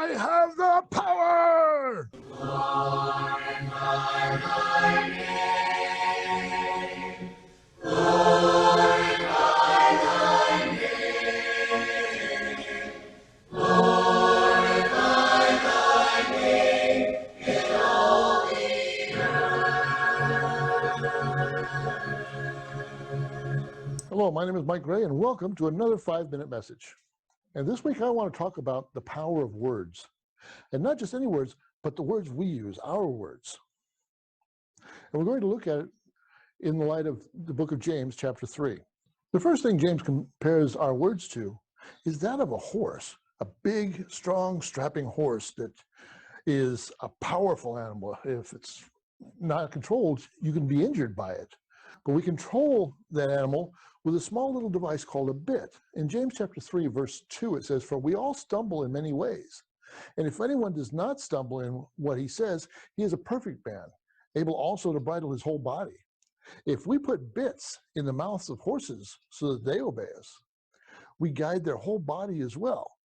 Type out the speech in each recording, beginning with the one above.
I have the power. Hello, my name is Mike Gray, and welcome to another 5-minute message. And this week I want to talk about the power of words. And not just any words, but the words we use, our words. And we're going to look at it in the light of the book of James, chapter 3. The first thing James compares our words to is that of a horse, a big, strong, strapping horse that is a powerful animal. If it's not controlled, you can be injured by it. But we control that animal with a small little device called a bit. In James chapter 3, verse 2, it says, "For we all stumble in many ways. And if anyone does not stumble in what he says, he is a perfect man, able also to bridle his whole body. If we put bits in the mouths of horses so that they obey us, we guide their whole body as well."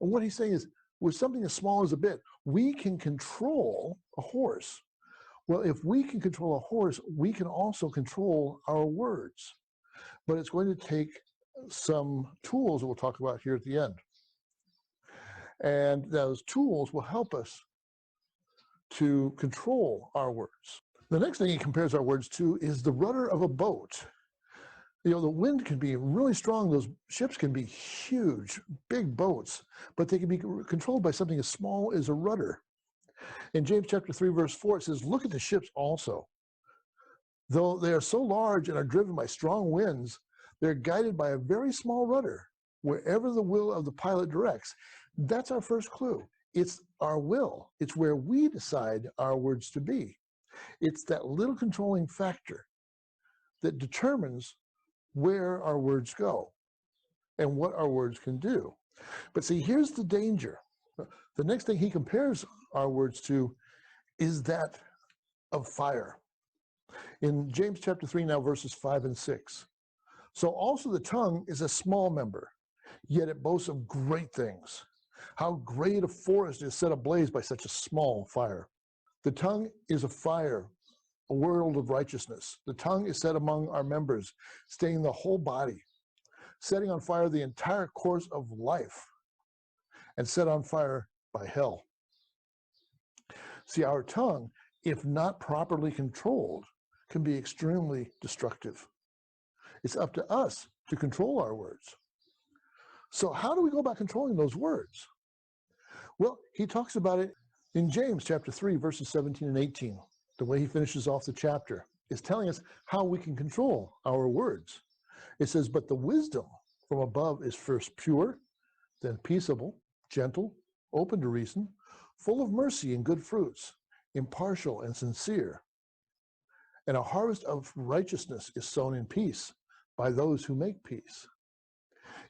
And what he's saying is, with something as small as a bit, we can control a horse. Well, if we can control a horse, we can also control our words. But it's going to take some tools that we'll talk about here at the end. And those tools will help us to control our words. The next thing he compares our words to is the rudder of a boat. You know, the wind can be really strong. Those ships can be huge, big boats, but they can be controlled by something as small as a rudder. In James chapter 3, verse 4, it says, "Look at the ships also. Though they are so large and are driven by strong winds, they're guided by a very small rudder, wherever the will of the pilot directs." That's our first clue. It's our will. It's where we decide our words to be. It's that little controlling factor that determines where our words go and what our words can do. But see, here's the danger. The next thing he compares our words to is that of fire. In James chapter 3 now, verses 5 and 6. "So also the tongue is a small member, yet it boasts of great things. How great a forest is set ablaze by such a small fire. The tongue is a fire, a world of righteousness. The tongue is set among our members, staining the whole body, setting on fire the entire course of life, and set on fire by hell." See, our tongue, if not properly controlled, can be extremely destructive. It's up to us to control our words. So how do we go about controlling those words? Well, he talks about it in James chapter 3, verses 17 and 18. The way he finishes off the chapter is telling us how we can control our words. It says, "But the wisdom from above is first pure, then peaceable, gentle, open to reason, full of mercy and good fruits, impartial and sincere. And a harvest of righteousness is sown in peace by those who make peace."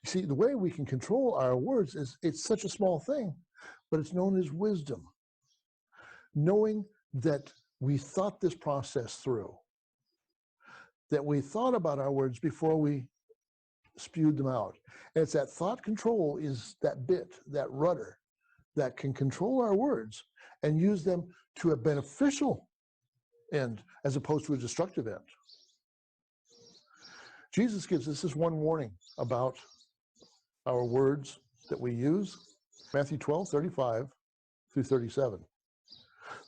You see, the way we can control our words is, it's such a small thing, but it's known as wisdom. Knowing that we thought this process through, that we thought about our words before we spewed them out. And it's that thought control is that bit, that rudder, that can control our words and use them to a beneficial end as opposed to a destructive end. Jesus gives us this one warning about our words that we use. Matthew 12, 35 through 37.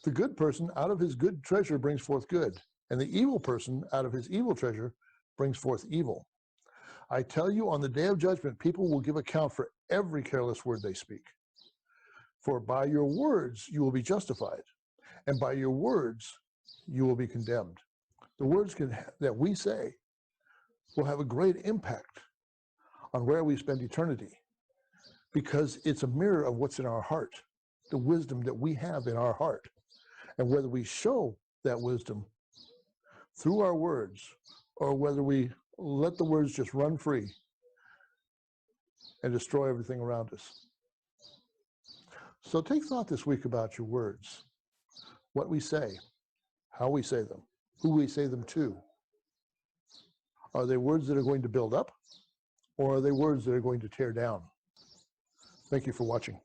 "The good person out of his good treasure brings forth good, and the evil person out of his evil treasure brings forth evil. I tell you, on the day of judgment, people will give account for every careless word they speak. For by your words you will be justified, and by your words you will be condemned." The words that we say will have a great impact on where we spend eternity, because it's a mirror of what's in our heart, the wisdom that we have in our heart, and whether we show that wisdom through our words or whether we let the words just run free and destroy everything around us. So take thought this week about your words, what we say, how we say them, who we say them to. Are they words that are going to build up, or are they words that are going to tear down? Thank you for watching.